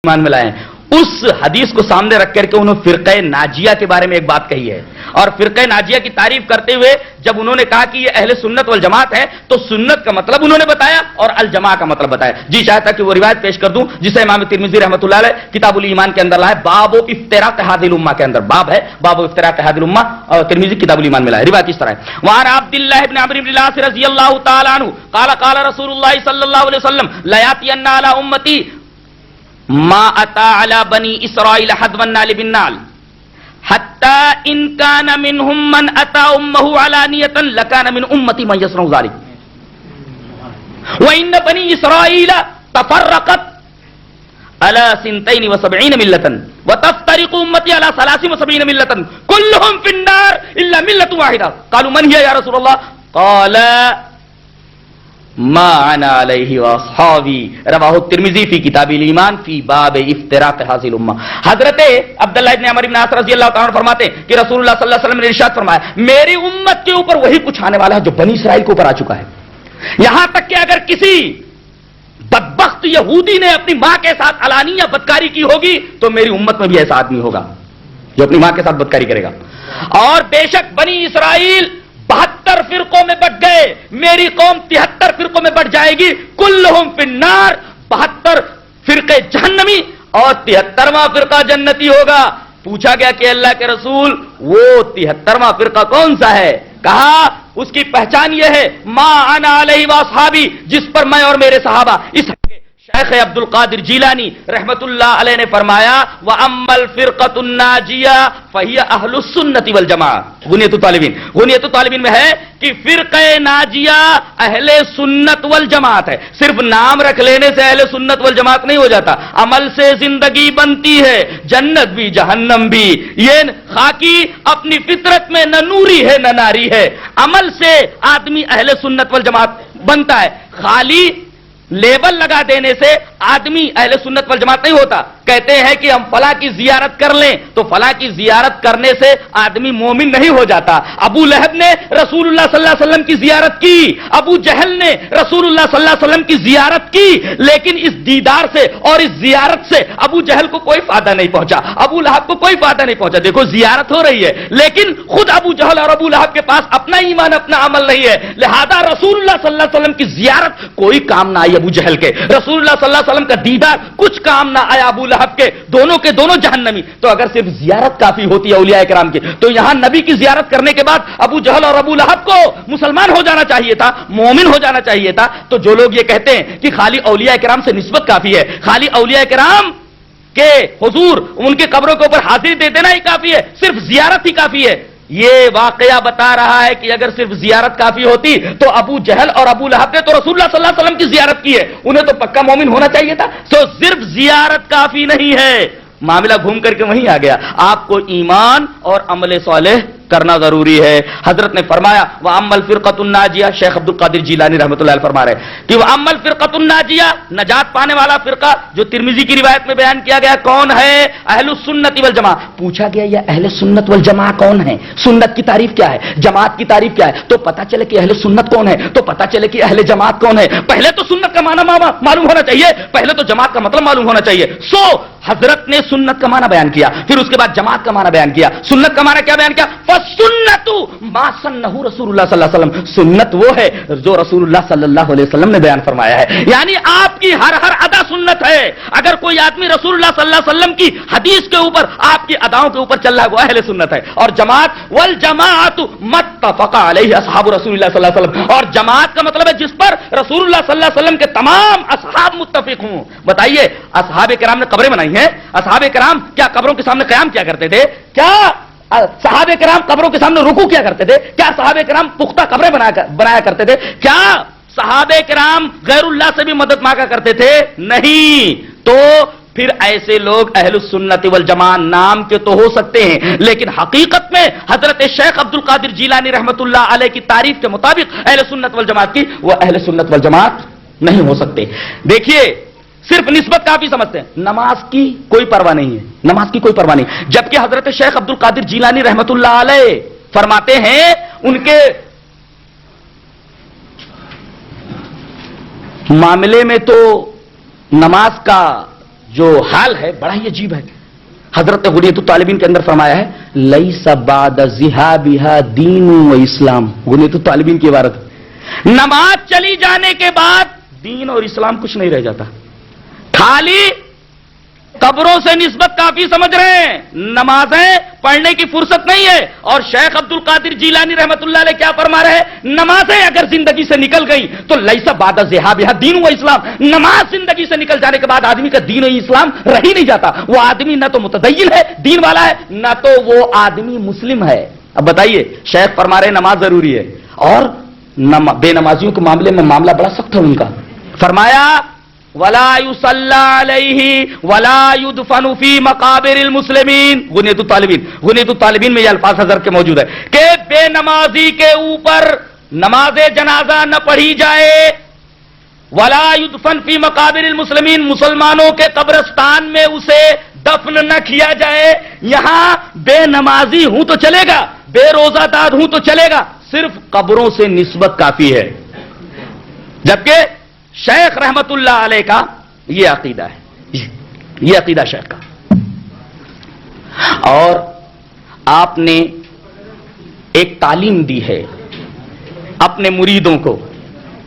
ایمان میں لائے ہیں، اس حدیث کو سامنے رکھ کر کے انہوں نے فرقہ ناجیہ کے بارے میں ایک بات کہی ہے، اور فرقہ ناجیہ کی تعریف کرتے ہوئے جب انہوں نے کہا کہ یہ اہل سنت والجماعت ہے تو سنت کا مطلب انہوں نے بتایا اور الجماع کا مطلب بتایا۔ جی چاہتا کہ وہ روایت پیش کر دوں جسے امام ترمذی رحمۃ اللہ علیہ کتاب الایمان کے اندر لائے، باب افتراق هذه الامه کے اندر باب ہے، باب افتراق هذه الامه، اور ترمذی کتاب الایمان میں لائے۔ روایت اس طرح ہے، وعن عبد الله بن عمرو بن العاص رضی اللہ تعالی عنہ قال قال رسول اللہ صلی اللہ علیہ وسلم لا یاتین علی امتی ما اتا علی بنی اسرائیل حذو النال بالنال حتی ان کان منهم من اتا امه علانیتا لکان من امتی من یصنع ذلك وان بنی اسرائیل تفرقت على 72 ملة وتفترق امتی على 73 ملة كلهم في النار الا ملة واحدة قالوا من هي يا رسول الله قال ما انا علیہ واصحابی رواہ الترمذی فی کتاب الایمان فی باب افتراق هذه الامه۔ حضرت عبداللہ ابن عمر بن عاص رضی اللہ تعالیٰ عنہ فرماتے ہیں کہ رسول اللہ صلی اللہ علیہ وسلم نے ارشاد فرمایا میری امت کے اوپر وہی کچھ آنے والا ہے جو بنی اسرائیل کے اوپر آ چکا ہے، یہاں تک کہ اگر کسی بدبخت یہودی نے اپنی ماں کے ساتھ علانیہ بدکاری کی ہوگی تو میری امت میں بھی ایسا آدمی ہوگا جو اپنی ماں کے ساتھ بدکاری کرے گا، اور بے شک بنی اسرائیل 72 فرقوں میں بٹ گئے، میری قوم 73 فرقوں میں بٹ جائے گی، کلہم فی النار 72 فرقے جہنمی اور 73واں فرقہ جنتی ہوگا۔ پوچھا گیا کہ اللہ کے رسول وہ 73واں فرقہ کون سا ہے؟ کہا اس کی پہچان یہ ہے ما انا علیہ واصحابی، جس پر میں اور میرے صحابہ۔ اس شیخ عبد القادر جیلانی رحمت اللہ علیہ نے فرمایا وَأَمَّا الْفِرْقَةُ النَّاجِيَةُ فَهِيَ أَهْلُ السُّنَّةِ وَالْجَمَاعَةِ۔ غنیۃ الطالبین میں ہے کہ فرقہ ناجیہ اہل سنت والجماعت ہے۔ صرف نام رکھ لینے سے اہل سنت والجماعت نہیں ہو جاتا، عمل سے زندگی بنتی ہے، جنت بھی جہنم بھی۔ یہ خاکی اپنی فطرت میں نہ نوری ہے نہ ناری ہے، عمل سے آدمی اہل سنت والجماعت بنتا ہے، خالی لیبل لگا دینے سے آدمی اہل سنت والجماعت نہیں ہوتا۔ کہتے ہیں کہ ہم فلاں کی زیارت کر لیں تو فلاں کی زیارت کرنے سے آدمی مومن نہیں ہو جاتا۔ ابو لہب نے رسول اللہ صلی اللہ علیہ وسلم کی زیارت کی، ابو جہل نے رسول اللہ صلی اللہ علیہ وسلم کی زیارت کی، لیکن اس دیدار سے اور اس زیارت سے ابو جہل کو کوئی فائدہ نہیں پہنچا، ابو لہب کو کوئی فائدہ نہیں پہنچا۔ دیکھو زیارت ہو رہی ہے لیکن خود ابو جہل اور ابو لہب کے پاس اپنا ایمان اپنا عمل نہیں ہے، لہذا رسول اللہ صلی اللہ علیہ وسلم کی زیارت کوئی کام نہ آئی ابو جہل کے، رسول اللہ صلی اللہ علیہ وسلم کا دیدار کچھ کام نہ آیا ابو لہب کے، دونوں کے دونوں جہنمی۔ تو اگر صرف زیارت کافی ہوتی ہے اولیاء کرام کی تو یہاں نبی کی زیارت کرنے کے بعد ابو جہل اور ابو لہب کو مسلمان ہو جانا چاہیے تھا، مومن ہو جانا چاہیے تھا۔ تو جو لوگ یہ کہتے ہیں کہ خالی اولیاء کرام سے نسبت کافی ہے، خالی اولیاء کرام کے حضور ان کے قبروں کے اوپر حاضری دے دینا ہی کافی ہے، صرف زیارت ہی کافی ہے، یہ واقعہ بتا رہا ہے کہ اگر صرف زیارت کافی ہوتی تو ابو جہل اور ابو لہب نے تو رسول اللہ صلی اللہ علیہ وسلم کی زیارت کی ہے، انہیں تو پکا مومن ہونا چاہیے تھا۔ تو صرف زیارت کافی نہیں ہے، معاملہ گھوم کر کے وہیں آ گیا، آپ کو ایمان اور عمل صالح کرنا ضروری ہے۔ حضرت نے فرمایا وَأَمَّا الْفِرْقَةُ النَّاجِيَةُ، شیخ عبد القادر جیلانی رحمۃ اللہ علیہ فرما رہے کہ وَأَمَّا الْفِرْقَةُ النَّاجِيَةُ، نجات پانے والا فرقہ جو ترمذی کی روایت میں بیان کیا گیا کون ہے؟ اہل السنت والجماعہ۔ پوچھا گیا یہ اہل سنت والجماعہ کون ہے؟ سنت کی تعریف کیا ہے؟ جماعت کی تعریف کیا ہے؟ تو پتہ چلے کہ اہل سنت کون ہے، تو پتہ چلے کہ اہل جماعت کون ہے۔ پہلے تو سنت کا معنی معلوم ہونا چاہیے، پہلے تو جماعت کا مطلب معلوم ہونا چاہیے۔ حضرت نے سنت کا معنی بیان کیا، پھر اس کے بعد جماعت کا معنی بیان کیا۔ سنت کا معنی کیا بیان کیا؟ فَالسُّنَّةُ مَا سَنَّهُ رسول اللہ صلی اللہ علیہ وسلم، سنت وہ ہے جو رسول اللہ صلی اللہ علیہ وسلم نے بیان فرمایا ہے، یعنی آپ کی ہر ادا سنت ہے۔ اگر کوئی آدمی رسول اللہ صلی اللہ علیہ وسلم کی حدیث کے اوپر آپ کی اداؤں کے اوپر چل رہا ہے وہ اہل سنت ہے۔ اور جماعت والجماعت متفق علیہ اصحاب رسول اللہ صلی اللہ علیہ وسلم، اور جماعت کا مطلب ہے جس پر رسول اللہ صلی اللہ علیہ وسلم کے تمام اصحاب متفق ہوں۔ بتائیے اصحاب کرام نے قبریں بنائی ہیں، اصحاب کرام کیا قبروں کے سامنے قیام کیا کرتے تھے؟ کیا صحابہ کرام قبروں کے سامنے رکوع کیا کرتے تھے؟ کیا صحابہ کرام پختہ قبریں بنایا کرتے تھے؟ کیا صحابہ کرام غیر اللہ سے بھی مدد مانگا کرتے تھے؟ نہیں۔ تو پھر ایسے لوگ اہل السنت والجماعت نام کے تو ہو سکتے ہیں لیکن حقیقت میں حضرت شیخ عبد القادر جیلانی رحمت اللہ علیہ کی تعریف کے مطابق اہل سنت والجماعت کی وہ اہل سنت والجماعت نہیں ہو سکتے۔ دیکھیے صرف نسبت کافی سمجھتے ہیں، نماز کی کوئی پرواہ نہیں ہے، نماز کی کوئی پرواہ نہیں، جبکہ حضرت شیخ عبد القادر جیلانی رحمت اللہ علیہ فرماتے ہیں ان کے معاملے میں تو نماز کا جو حال ہے بڑا ہی عجیب ہے. حضرت غنیۃ الطالبین کے اندر فرمایا ہے لیس بعد ذہابھا دین و اسلام. غنیۃ الطالبین کی عبارت ہے نماز چلی جانے کے بعد دین اور اسلام کچھ نہیں رہ جاتا. خالی قبروں سے نسبت کافی سمجھ رہے ہیں, نمازیں پڑھنے کی فرصت نہیں ہے. اور شیخ عبد القادر جیلانی رحمت اللہ علیہ کیا فرما رہے ہیں, نمازیں اگر زندگی سے نکل گئی تو لیس بعد ذہابھا دین و اسلام. نماز زندگی سے نکل جانے کے بعد آدمی کا دین و اسلام رہ ہی نہیں جاتا. وہ آدمی نہ تو متدین ہے, دین والا ہے, نہ تو وہ آدمی مسلم ہے. اب بتائیے, شیخ فرما رہے نماز ضروری ہے اور بے نمازیوں کے معاملے میں معاملہ بڑا سخت ہے ان کا. فرمایا ولا يصلى عليه ولا يدفن في مقابر المسلمین. غنیۃ الطالبین میں یہ الفاظ حضرت کے موجود ہے کہ بے نمازی کے اوپر نماز جنازہ نہ پڑھی جائے. ولا يدفن في مقابر المسلمین, مسلمانوں کے قبرستان میں اسے دفن نہ کیا جائے. یہاں بے نمازی ہوں تو چلے گا, بے روزہ دار ہوں تو چلے گا, صرف قبروں سے نسبت کافی ہے. جبکہ شیخ رحمت اللہ علیہ کا یہ عقیدہ ہے, یہ عقیدہ شیخ کا. اور آپ نے ایک تعلیم دی ہے اپنے مریدوں کو,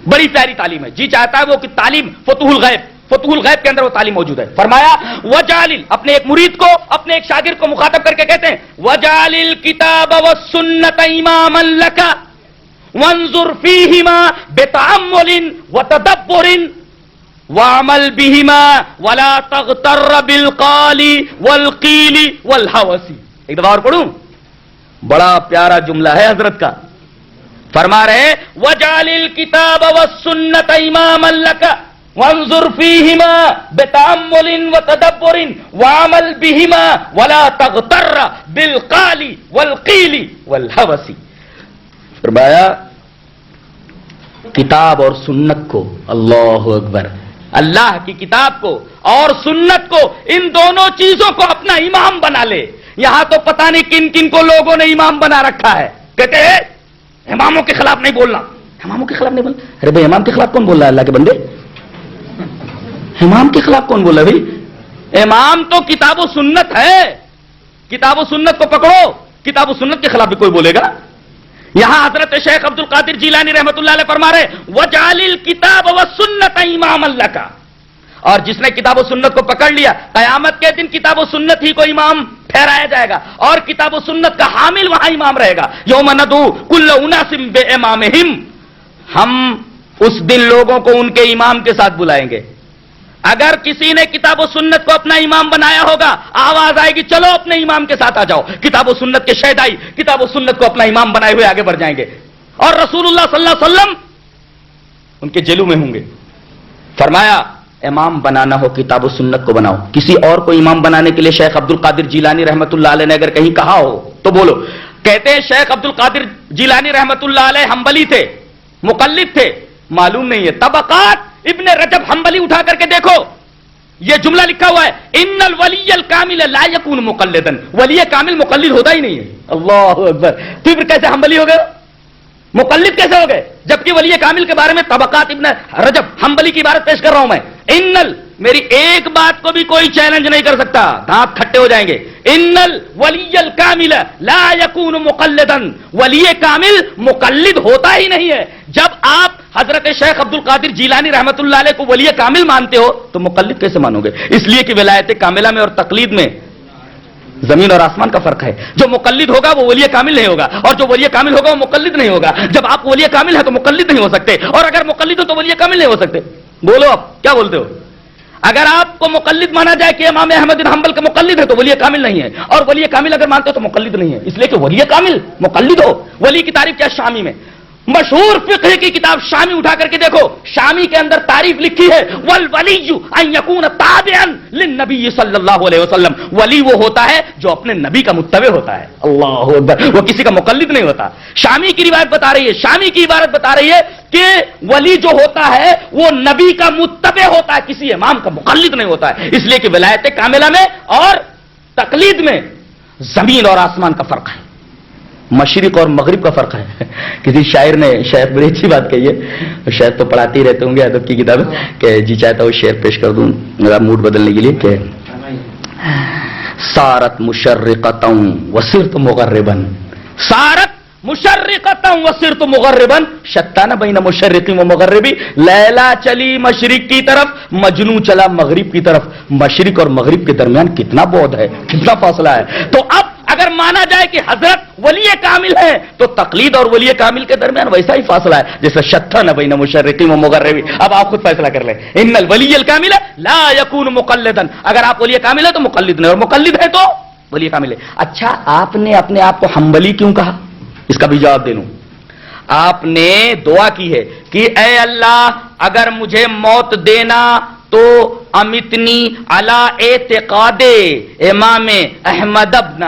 بڑی پیاری تعلیم ہے. جی چاہتا ہے وہ کہ تعلیم فتوح الغیب کے اندر وہ تعلیم موجود ہے. فرمایا وجعل, اپنے ایک مرید کو, اپنے ایک شاگرد کو مخاطب کر کے کہتے ہیں وجعل الکتاب والسنۃ اماما لک وانظر فیہما بتأمل وتدبر واعمل بہما ولا تغتر بالقال والقیل والہوس. ایک دفعہ اور پڑھوں, بڑا پیارا جملہ ہے حضرت کا. فرما رہے وجعل الکتاب والسنۃ اماما لک وانظر فیہما بتأمل وتدبر واعمل بہما ولا تغتر بالقال والقیل والہوس. فرمایا کتاب اور سنت کو, اللہ اکبر, اللہ کی کتاب کو اور سنت کو, ان دونوں چیزوں کو اپنا امام بنا لے. یہاں تو پتہ نہیں کن کن کو لوگوں نے امام بنا رکھا ہے. کہتے ہیں اماموں کے خلاف نہیں بولنا, اماموں کے خلاف نہیں بولنا. ارے بھائی امام کے خلاف کون بول رہا ہے, اللہ کے بندے, امام کے خلاف کون بول رہا ہے بھائی؟ امام تو کتاب و سنت ہے, کتاب و سنت کو پکڑو, کتاب و سنت کے خلاف بھی کوئی بولے گا. یہاں حضرت شیخ عبد القادر جیلانی رحمت اللہ علیہ فرما رہے وجعل الکتاب والسنۃ اماما لک. اور جس نے کتاب و سنت کو پکڑ لیا, قیامت کے دن کتاب و سنت ہی کو امام ٹھہرایا جائے گا اور کتاب و سنت کا حامل وہاں امام رہے گا. یوم ندعو کل اناس بامامہم, ہم اس دن لوگوں کو ان کے امام کے ساتھ بلائیں گے. اگر کسی نے کتاب و سنت کو اپنا امام بنایا ہوگا, آواز آئے گی چلو اپنے امام کے ساتھ آ جاؤ. کتاب و سنت کے شہدائی کتاب و سنت کو اپنا امام بنائے ہوئے آگے بڑھ جائیں گے, اور رسول اللہ صلی اللہ علیہ وسلم ان کے جلو میں ہوں گے. فرمایا امام بنانا ہو کتاب و سنت کو بناؤ. کسی اور کو امام بنانے کے لیے شیخ عبد القادر جیلانی رحمت اللہ علیہ نے اگر کہیں کہا ہو تو بولو. کہتے ہیں شیخ عبد القادر جیلانی رحمت اللہ علیہ حنبلی تھے, مقلد تھے, معلوم نہیں ہے. طبقات ابن رجب حنبلی اٹھا کر کے دیکھو, یہ جملہ لکھا ہوا ہے ان الولی الکامل لا یکون مقلدا, ولی کامل مقلد ہوتا ہی نہیں ہے. اللہ اکبر, پھر کیسے حنبلی ہو گئے, مقلد کیسے ہو گئے؟ جبکہ ولی کامل کے بارے میں طبقات ابن رجب حنبلی کی عبارت پیش کر رہا ہوں میں. میری ایک بات کو بھی کوئی چیلنج نہیں کر سکتا, دانت کھٹے ہو جائیں گے. ان الولی الکامل لا یکون مقلدا, ولی کامل مقلد ہوتا ہی نہیں ہے. جب آپ حضرت شیخ عبد القادر جیلانی رحمت اللہ علیہ کو ولی کامل مانتے ہو تو مقلد کیسے مانو گے؟ اس لیے کہ ولایت کاملہ میں اور تقلید میں زمین اور آسمان کا فرق ہے. جو مقلد ہوگا وہ ولی کامل نہیں ہوگا, اور جو ولی کامل ہوگا وہ مقلد نہیں ہوگا. جب آپ ولی کامل ہیں تو مقلد نہیں ہو سکتے, اور اگر مقلد ہو تو ولی کامل نہیں ہو سکتے. بولو آپ کیا بولتے ہو؟ اگر آپ کو مقلد مانا جائے کہ امام احمد بن حنبل کا مقلد ہے تو ولی کامل نہیں ہے, اور ولی کامل اگر مانتے ہو تو مقلد نہیں ہے. اس لیے کہ ولی کامل مقلد ہو. ولی کی تعریف کیا شامی میں, مشہور فقہ کی کتاب شامی اٹھا کر کے دیکھو, شامی کے اندر تعریف لکھی ہے والولی ان یکون تابعا للنبی صلی اللہ علیہ وسلم. ولی وہ ہوتا ہے جو اپنے نبی کا متبع ہوتا ہے. اللہ اکبر, وہ کسی کا مقلد نہیں ہوتا. شامی کی روایت بتا رہی ہے, شامی کی عبارت بتا رہی ہے کہ ولی جو ہوتا ہے وہ نبی کا متبع ہوتا ہے, کسی امام کا مقلد نہیں ہوتا ہے. اس لیے کہ ولایت کاملہ میں اور تقلید میں زمین اور آسمان کا فرق ہے. مشرق اور مغرب کا فرق ہے. کسی شاعر نے شاید بڑی اچھی بات کہی ہے, شاید تو پڑھاتے ہی رہتے ہوں گے ادب کی کتابیں, کہ جی چاہتا ہوں شعر پیش کر دوں میرا موڈ بدلنے کے لیے, کہ سارت مشرقتاً وصرت مغربا, سارت مشرقتاً وصرت مغربا, شتان بین مشرقی و مغربی. لیلا چلی مشرق کی طرف, مجنو چلا مغرب کی طرف. مشرق اور مغرب کے درمیان کتنا بعد ہے, کتنا فاصلہ ہے. تو اب اگر مانا جائے کہ حضرت ولی کامل ہے تو تقلید اور ولی کامل کے درمیان ویسا ہی فاصلہ ہے جیسے شتان بین مشرقی و مغربی. اب آپ خود فیصلہ کر لیں. ان الولی الکامل لا یکون مقلدا, اگر آپ ولی کامل ہے تو مقلد نہیں, اور مقلد ہے تو ولی کامل ہے. اچھا آپ نے اپنے آپ کو حنبلی کیوں کہا؟ اس کا بھی جواب دے لوں. آپ نے دعا کی ہے کہ اے اللہ اگر مجھے موت دینا تو امتنی علی اعتقاد امام احمد ابن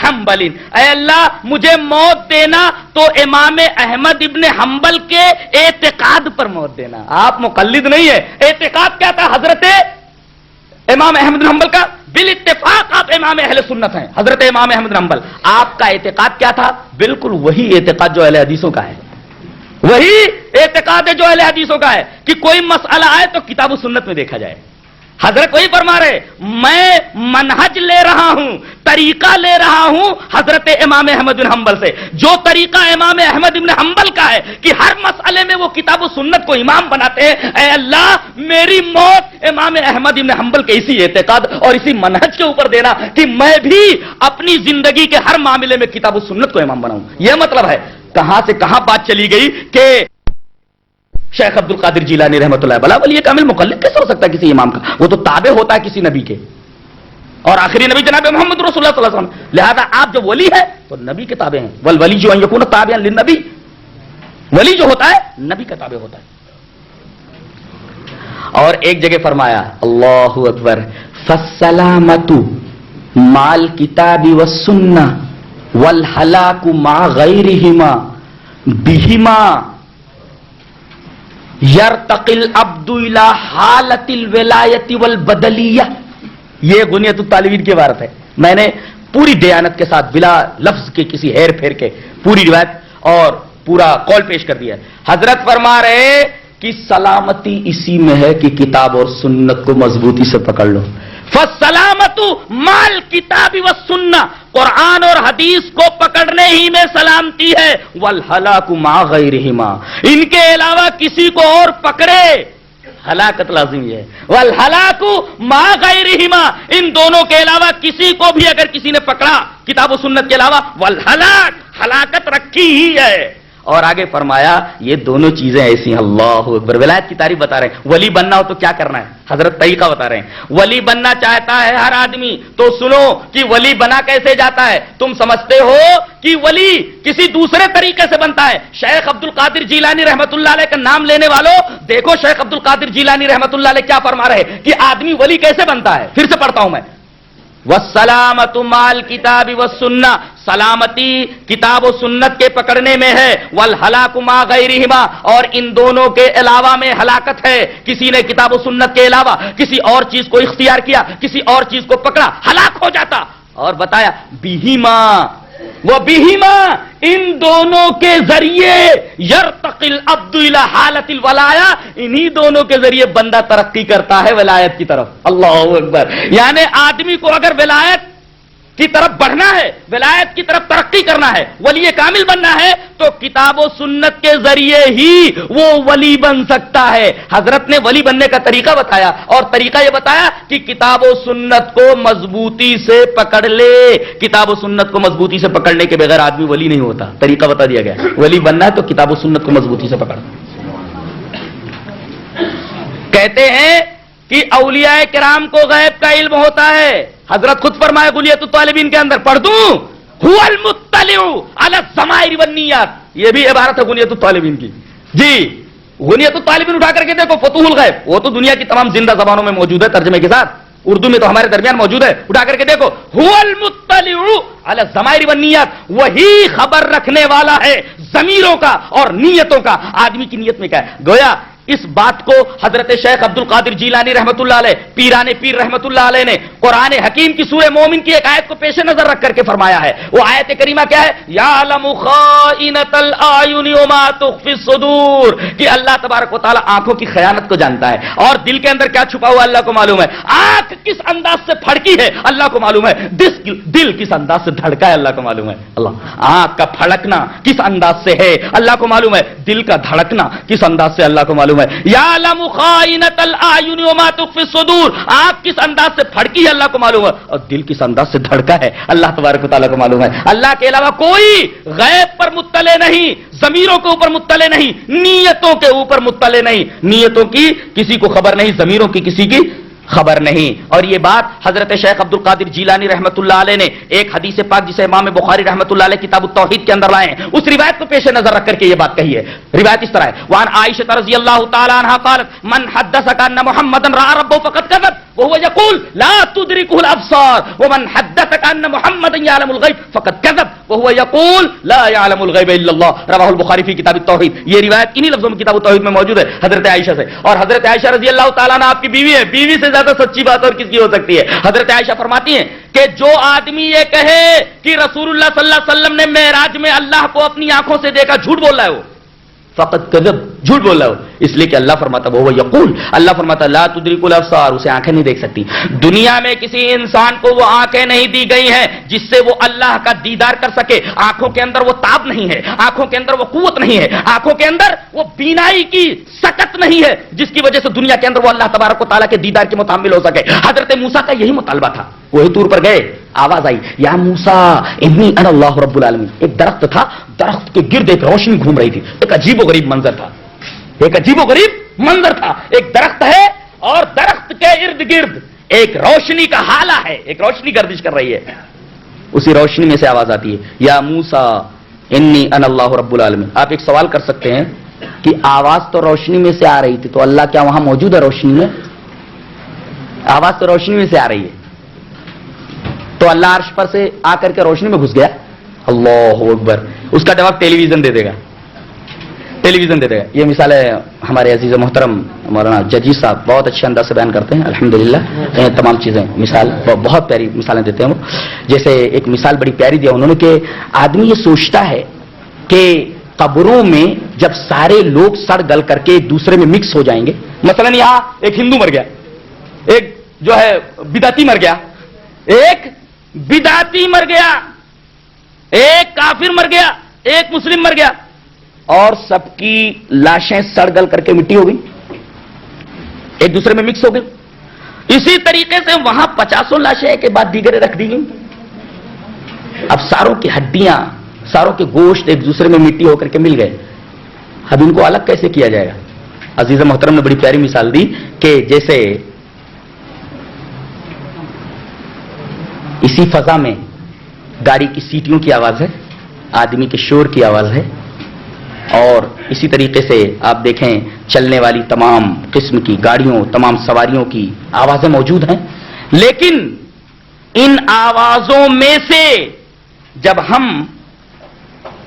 حنبل. اے اللہ مجھے موت دینا تو امام احمد ابن حنبل کے اعتقاد پر موت دینا. آپ مقلد نہیں ہے. اعتقاد کیا تھا حضرت امام احمد بن حنبل کا؟ بالاتفاق آپ امام اہل سنت ہیں, حضرت امام احمد بن حنبل. آپ کا اعتقاد کیا تھا؟ بالکل وہی اعتقاد جو اہل حدیثوں کا ہے, وہی اعتقاد ہے جو اہل حدیثوں کا ہے کہ کوئی مسئلہ آئے تو کتاب و سنت میں دیکھا جائے. حضرت وہی فرما رہے میں منہج لے رہا ہوں, طریقہ لے رہا ہوں حضرت امام احمد بن حنبل سے, جو طریقہ امام احمد بن حنبل کا ہے کہ ہر مسئلے میں وہ کتاب و سنت کو امام بناتے ہیں. اے اللہ میری موت امام احمد بن حنبل کے اسی اعتقاد اور اسی منہج کے اوپر دینا کہ میں بھی اپنی زندگی کے ہر معاملے میں کتاب و سنت کو امام بناؤں. یہ مطلب ہے. کہاں سے کہاں بات چلی گئی کہ شیخ عبد القادر جیلانی رحمۃ اللہ علیہ ولی کامل مقلد کیسے ہو سکتا ہے کسی امام کا؟ وہ تو تابع ہوتا ہے کسی نبی کے, اور آخری نبی جناب محمد رسول اللہ صلی اللہ علیہ وسلم. لہذا آپ جو ولی ہے تو نبی کے تابع ہیں. والولی جو یکون تابعا للنبی, ولی جو ہوتا ہے نبی کا تابع ہوتا ہے. اور ایک جگہ فرمایا اللہ اکبر, فالسلامۃ مع الکتاب والسنہ والہلاک مع غیرہما بہما یرتقی العبد الی حالت الولایت والبدلیہ. یہ غنیۃ الطالبین کی عبارت ہے. میں نے پوری دیانت کے ساتھ بلا لفظ کے کسی ہیر پھیر کے پوری روایت اور پورا قول پیش کر دیا ہے. حضرت فرما رہے کہ سلامتی اسی میں ہے کہ کتاب اور سنت کو مضبوطی سے پکڑ لو. فالسلامت مع الکتاب والسنہ, قرآن اور حدیث کو پکڑنے ہی میں سلامتی ہے. والہلاک مع غیرہما, ان کے علاوہ کسی کو اور پکڑے ہلاکت لازمی ہے. والہلاک مع غیرہما, ان دونوں کے علاوہ کسی کو بھی اگر کسی نے پکڑا کتاب و سنت کے علاوہ, والہلاک, ہلاکت رکھی ہی ہے. اور آگے فرمایا یہ دونوں چیزیں ایسی ہیں. اللہ اکبر. ولایت کی تعریف بتا رہے ہیں. ولی بننا ہو تو کیا کرنا ہے, حضرت طریقہ بتا رہے ہیں. ولی بننا چاہتا ہے ہر آدمی تو سنو کہ ولی بنا کیسے جاتا ہے. تم سمجھتے ہو کہ ولی کسی دوسرے طریقے سے بنتا ہے. شیخ عبد القادر جیلانی رحمت اللہ علیہ کا نام لینے والوں دیکھو شیخ عبد القادر جیلانی رحمت اللہ علیہ کیا فرما رہے کہ آدمی ولی کیسے بنتا ہے. پھر سے پڑھتا ہوں میں. والسلامۃ مع الکتاب والسنہ, سلامتی کتاب و سنت کے پکڑنے میں ہے. والہلاک مع غیرہما, اور ان دونوں کے علاوہ میں ہلاکت ہے. کسی نے کتاب و سنت کے علاوہ کسی اور چیز کو اختیار کیا, کسی اور چیز کو پکڑا, ہلاک ہو جاتا. اور بتایا بہما, وہ بہما, ان دونوں کے ذریعے یرتقی العبد الی حالت الولایہ, انہی دونوں کے ذریعے بندہ ترقی کرتا ہے ولایت کی طرف. اللہ اکبر. یعنی آدمی کو اگر ولایت کی طرف بڑھنا ہے, ولایت کی طرف ترقی کرنا ہے, ولی کامل بننا ہے, تو کتاب و سنت کے ذریعے ہی وہ ولی بن سکتا ہے. حضرت نے ولی بننے کا طریقہ بتایا, اور طریقہ یہ بتایا کہ کتاب و سنت کو مضبوطی سے پکڑ لے. کتاب و سنت کو مضبوطی سے پکڑنے کے بغیر آدمی ولی نہیں ہوتا. طریقہ بتا دیا گیا. ولی بننا ہے تو کتاب و سنت کو مضبوطی سے پکڑ. کہتے ہیں کہ اولیاء کرام کو غیب کا علم ہوتا ہے. حضرت خود فرمائے غنیۃ الطالبین کے اندر, پڑھ دوں, هو المطلع علی الضمائر والنیات. یہ بھی عبارت ہے غنیۃ الطالبین کی. جی غنیۃ الطالبین اٹھا کر کے دیکھو, فتوح الغیب, وہ تو دنیا کی تمام زندہ زبانوں میں موجود ہے ترجمے کے ساتھ, اردو میں تو ہمارے درمیان موجود ہے. اٹھا کر کے دیکھو, هو المطلع علی الضمائر والنیات, وہی خبر رکھنے والا ہے ضمیروں کا اور نیتوں کا. آدمی کی نیت میں کیا ہے؟ گویا اس بات کو حضرت شیخ عبد القادر جیلانی رحمۃ اللہ علیہ، پیران پیر رحمۃ اللہ علیہ نے قرآن حکیم کی سورہ مومن کی ایک آیت کو پیش نظر رکھ کر کے فرمایا ہے. وہ آیت کریمہ کیا ہے؟ یعلم خائنۃ الاعین وما تخفی الصدور، کہ اللہ تبارک و تعالی آنکھوں کی خیانت کو جانتا ہے اور دل کے اندر کیا چھپا ہوا اللہ کو معلوم ہے. آنکھ کس انداز سے پھڑکی ہے اللہ کو معلوم ہے، دل کس انداز سے دھڑکا ہے اللہ کو معلوم ہے. اللہ آنکھ کا پھڑکنا کس انداز سے ہے اللہ کو معلوم ہے، دل کا دھڑکنا کس انداز سے اللہ کو معلوم ہے. یعلم خائنۃ الاعین وما تخفی الصدور، آنکھ کس انداز سے پھڑکی ہے اللہ کو معلوم ہے اور دل کس انداز سے دھڑکا ہے اللہ تبارک و تعالیٰ کو معلوم ہے. اللہ کے علاوہ کوئی غیب پر مطلع نہیں، ضمیروں کے اوپر مطلع نہیں، نیتوں کے اوپر مطلع نہیں. نیتوں کی کسی کو خبر نہیں، ضمیروں کی کسی کی خبر نہیں. اور یہ بات حضرت شیخ عبد القادر جیلانی رحمۃ اللہ علیہ نے ایک حدیث پاک جسے امام بخاری رحمۃ اللہ علیہ کتاب التوحید کے اندر لائے ہیں، اس روایت کو پیش نظر رکھ کر کے یہ بات کہی ہے. روایت اس طرح ہے، وعن عائشہ رضی اللہ تعالی عنہا قالت من حدثك ان محمدا راى ربه فقد كذب وهو يقول لا تدركه الابصار ومن حدثك ان محمدا يعلم الغيب فقد كذب وهو يقول لا يعلم الغيب الا الله رواه البخاری فی کتاب التوحید. یہ روایت انہی لفظوں میں کتاب التوحید میں موجود ہے حضرت عائشہ سے. اور حضرت عائشہ رضی اللہ تعالیٰ عنہ آپ کی بیوی ہے، بیوی سے زیادہ سچی بات اور کس کی ہو سکتی ہے. حضرت عائشہ فرماتی ہیں کہ جو آدمی یہ کہے کہ رسول اللہ صلی اللہ علیہ وسلم نے معراج میں اللہ کو اپنی آنکھوں سے دیکھا، جھوٹ بول رہا ہے، وہ فقط کذب، جھوٹ بول رہا ہے. اس لیے کہ اللہ فرماتا وہ یقول، اللہ فرماتا لا تدرک الابصار، اسے آنکھیں نہیں دیکھ سکتی. دنیا میں کسی انسان کو وہ آنکھیں نہیں دی گئی ہیں جس سے وہ اللہ کا دیدار کر سکے. آنکھوں کے اندر وہ تاب نہیں ہے، آنکھوں کے اندر وہ قوت نہیں ہے، آنکھوں کے اندر وہ بینائی کی سکت نہیں ہے جس کی وجہ سے دنیا کے اندر وہ اللہ تبارک و تعالیٰ کے دیدار کے متحمل ہو سکے. حضرت موسیٰ کا یہی مطالبہ تھا. وہی طور پر گئے، آواز آئی یا موسیٰ انی انا اللہ رب العالمین. ایک درخت تھا، درخت کے گرد ایک روشنی گھوم رہی تھی. ایک عجیب و غریب منظر تھا، ایک عجیب و غریب منظر تھا. ایک درخت ہے اور درخت کے ارد گرد ایک روشنی کا حالہ ہے، ایک روشنی گردش کر رہی ہے. اسی روشنی میں سے آواز آتی ہے یا موسیٰ انی انا اللہ رب العالمین. آپ ایک سوال کر سکتے ہیں کہ آواز تو روشنی میں سے آ رہی تھی، تو اللہ کیا وہاں موجود ہے روشنی میں؟ آواز تو روشنی میں سے آ رہی ہے، تو اللہ عرش پر سے آ کر کے روشنی میں گھس گیا؟ اللہ اکبر. اس کا جواب ٹیلی ویژن دے دے گا، ٹیلی ویژن دے دے گا. یہ مثال ہے ہمارے عزیز محترم مولانا ججی صاحب بہت اچھے انداز سے بیان کرتے ہیں الحمدللہ. تمام چیزیں مثال بہت پیاری مثالیں دیتے ہیں وہ. جیسے ایک مثال بڑی پیاری دیا انہوں نے کہ آدمی یہ سوچتا ہے کہ قبروں میں جب سارے لوگ سڑ گل کر کے ایک دوسرے میں مکس ہو جائیں گے، مثلا یہاں ایک ہندو مر گیا، ایک جو ہے بدعتی مر گیا، ایک بدعتی مر گیا، ایک کافر مر گیا، ایک مسلم مر گیا، اور سب کی لاشیں سڑ گل کر کے مٹی ہو گئی، ایک دوسرے میں مکس ہو گئی. اسی طریقے سے وہاں 50 لاشیں کے بعد دیگرے رکھ دی گئی. اب ساروں کی ہڈیاں، ساروں کے گوشت ایک دوسرے میں مٹی ہو کر کے مل گئے. اب ان کو الگ کیسے کیا جائے گا؟ عزیز محترم نے بڑی پیاری مثال دی کہ جیسے اسی فضا میں گاڑی کی سیٹیوں کی آواز ہے، آدمی کے شور کی آواز ہے، اور اسی طریقے سے آپ دیکھیں چلنے والی تمام قسم کی گاڑیوں، تمام سواریوں کی آوازیں موجود ہیں. لیکن ان آوازوں میں سے جب ہم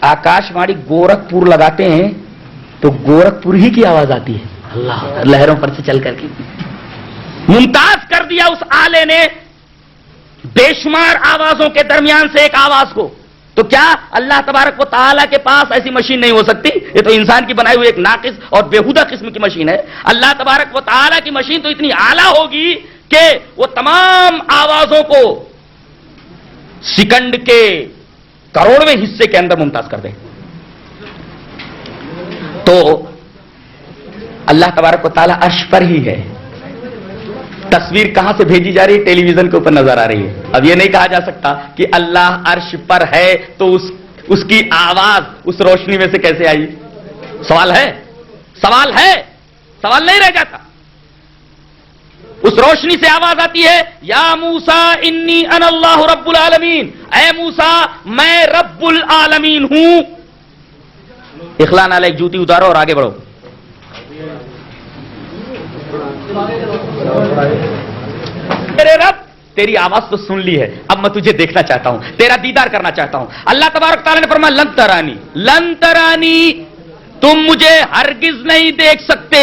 آکاش وانی گورکھپور لگاتے ہیں تو گورکھپور ہی کی آواز آتی ہے. اللہ لہروں پر سے چل کر کے ممتاز کر دیا اس آلے نے بے شمار آوازوں کے درمیان سے ایک آواز کو. تو کیا اللہ تبارک و تعالیٰ کے پاس ایسی مشین نہیں ہو سکتی؟ یہ تو انسان کی بنائی ہوئی ایک ناقص اور بیہودہ قسم کی مشین ہے. اللہ تبارک و تعالیٰ کی مشین تو اتنی اعلیٰ ہوگی کہ وہ تمام آوازوں کو سیکنڈ کے کروڑویں حصے کے اندر ممتاز کر دے. تو اللہ تبارک و تعالیٰ عرش پر ہی ہے. تصویر کہاں سے بھیجی جا رہی ہے؟ ٹیلی ویژن کے اوپر نظر آ رہی ہے. اب یہ نہیں کہا جا سکتا کہ اللہ عرش پر ہے تو اس کی آواز اس روشنی میں سے کیسے آئی. سوال ہے، سوال ہے، سوال نہیں رہ جاتا. اس روشنی سے آواز آتی ہے یا موسیٰ انی انا اللہ رب العالمین، اے موسیٰ میں رب العالمین ہوں. اخلا نالے ایک جوتی اتارو اور آگے بڑھو. میرے رب تیری آواز تو سن لی ہے، اب میں تجھے دیکھنا چاہتا ہوں، تیرا دیدار کرنا چاہتا ہوں. اللہ تبارک تعالیٰ نے فرمایا لن ترانی، لن ترانی، تم مجھے ہرگز نہیں دیکھ سکتے.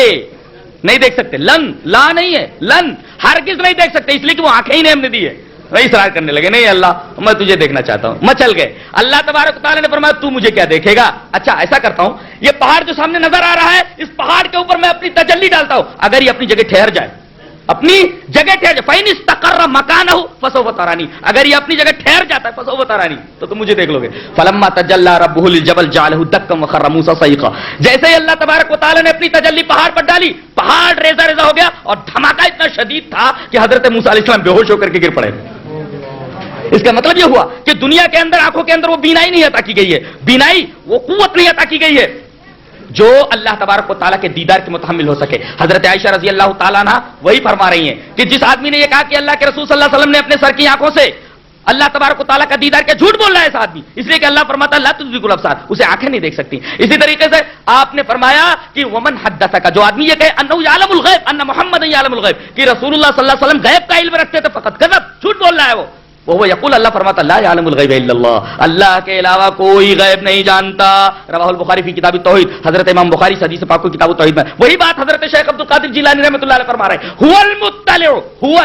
نہیں دیکھ سکتے, لن, لا نہیں ہے, لن, ہرگز نہیں دیکھ سکتے, اس لیے کہ وہ آنکھیں ہی نہیں ہم نے دی ہے. وہی اصرار کرنے لگے, نہیں اللہ میں تجھے دیکھنا چاہتا ہوں. مچل گئے. اللہ تبارک و تعالیٰ نے فرمایا تو مجھے کیا دیکھے گا؟ اچھا ایسا کرتا ہوں, یہ پہاڑ جو سامنے نظر آ رہا ہے, اس پہاڑ کے اوپر میں اپنی تجلی ڈالتا ہوں, اگر یہ اپنی جگہ ٹھہر جائے, اپنی جگہ ٹھہر جائے, فَإِنِ اسْتَقَرَّ مَكَانَهُ فَسَوْفَ تَرَانِي, اگر یہ اپنی جگہ ٹھہر جاتا ہے فَسَوْفَ تَرَانِي, تو تم مجھے دیکھ لو گے. فَلَمَّا تَجَلَّى رَبُّهُ لِلْجَبَلِ جَعَلَهُ دَكًّا وَخَرَّ مُوسَىٰ صَعِقًا, جیسے ہی اللہ تبارک و تعالیٰ نے اپنی تجلی پہاڑ پر ڈالی, پہاڑ ریزہ ریزہ ہو گیا, اور دھماکہ اتنا شدید تھا کہ حضرت موسیٰ علیہ السلام بے ہوش ہو کر کے گر پڑے. اس کا مطلب یہ ہوا کہ دنیا کے اندر آنکھوں کے اندر وہ بینائی نہیں عطا کی گئی ہے, بینائی وہ قوت نہیں عطا کی گئی ہے جو اللہ تبارک و تعالیٰ کے دیدار کے متحمل ہو سکے. حضرت عائشہ رضی اللہ تعالیٰ عنہ وہی فرما رہی ہیں کہ جس آدمی نے یہ کہا کہ اللہ کے رسول صلی اللہ علیہ وسلم نے اپنے سر کی آنکھوں سے اللہ تبارک و تعالیٰ کا دیدار کیا, جھوٹ بول رہا ہے ایسا آدمی, اس لیے کہ اللہ فرماتا ہے لا تدرک الابصار, اسے آنکھیں نہیں دیکھ سکتی. اسی طریقے سے آپ نے فرمایا کہ ومن حدثک, جو آدمی یہ کہے انہ یعلم الغیب ان محمد یعلم الغیب, کہ رسول اللہ صلی اللہ علیہ وسلم غیب کا علم رکھتے تھے, فقط کذب, جھوٹ بول رہا ہے وہ یقول, اللہ فرماتا لا یعلم الغیب الا اللہ, اللہ کے علاوہ کوئی غیب نہیں جانتا. رواہ البخاری فی کتاب التوحید, حضرت امام بخاری حدیث پاک کو کتاب التوحید میں وہی بات حضرت شیخ عبد القادر جیلانی رحمۃ اللہ علیہ فرما رہے ہیں, هو المطلع, هو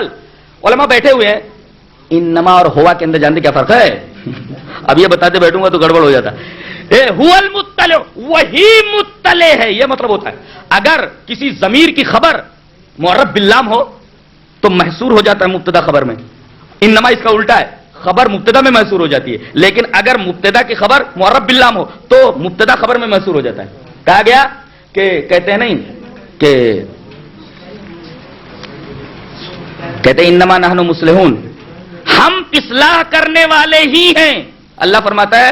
علماء بیٹھے ہوئے ہیں, انما اور ہوا کے اندر جانتے کیا فرق ہے؟ اب یہ بتاتے بیٹھوں گا تو گڑبڑ ہو جاتا ہے. هو المطلع, وہی مطلع ہے, یہ مطلب ہوتا ہے اگر کسی ضمیر کی خبر معرب باللام ہو تو محصور ہو جاتا ہے مبتدا خبر میں. انما اس کا الٹا ہے, خبر مبتدا میں محصور ہو جاتی ہے, لیکن اگر مبتدا کی خبر معرب باللام ہو تو مبتدا خبر میں محصور ہو جاتا ہے. کہا گیا کہ کہتے ہیں نہیں کہ کہتے ہیں انما نحن مصلحون, ہم اصلاح کرنے والے ہی ہیں. اللہ فرماتا ہے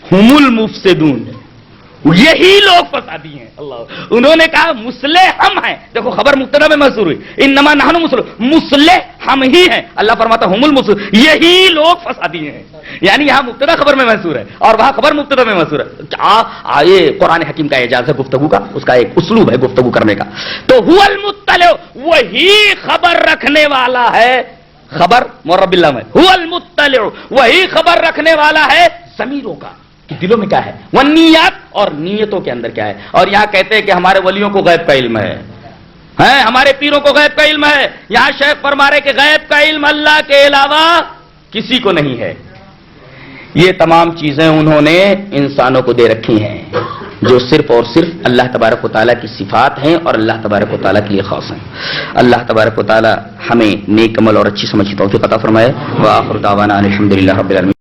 ہم المفسدون, یہی لوگ فسادی ہیں. اللہ, انہوں نے کہا مصلح ہم ہیں, دیکھو خبر مبتدا میں محصور ہوئی, انما نحن مصلح, مصلح ہم ہی ہیں. اللہ فرماتا ہم المصلح, یہی لوگ فسادی ہیں. یعنی یہاں مبتدا خبر میں محصور ہے اور وہاں خبر مبتدا میں محصور ہے. یہ قرآن حکیم کا اعجاز ہے گفتگو کا, اس کا ایک اسلوب ہے گفتگو کرنے کا. تو هو المطلع, وہی خبر رکھنے والا ہے, خبر معرب باللام ہے, هو المطلع, وہی خبر رکھنے والا ہے ضمیروں کا کہ دلوں میں کیا ہے, والنیات, اور نیتوں کے اندر کیا ہے. اور یہاں کہتے ہیں کہ ہمارے ولیوں کو غیب کا علم ہے, ہمارے پیروں کو غیب کا علم ہے. یہاں شیخ فرما رہے کہ غیب کا علم اللہ کے علاوہ کسی کو نہیں ہے. یہ تمام چیزیں انہوں نے انسانوں کو دے رکھی ہیں جو صرف اور صرف اللہ تبارک و تعالیٰ کی صفات ہیں اور اللہ تبارک و تعالیٰ کے لیے خاص ہیں. اللہ تبارک و تعالیٰ ہمیں نیک عمل اور اچھی سمجھ کی توفیق عطا فرمائے. وآخر دعوانا الحمدللہ رب العالمین.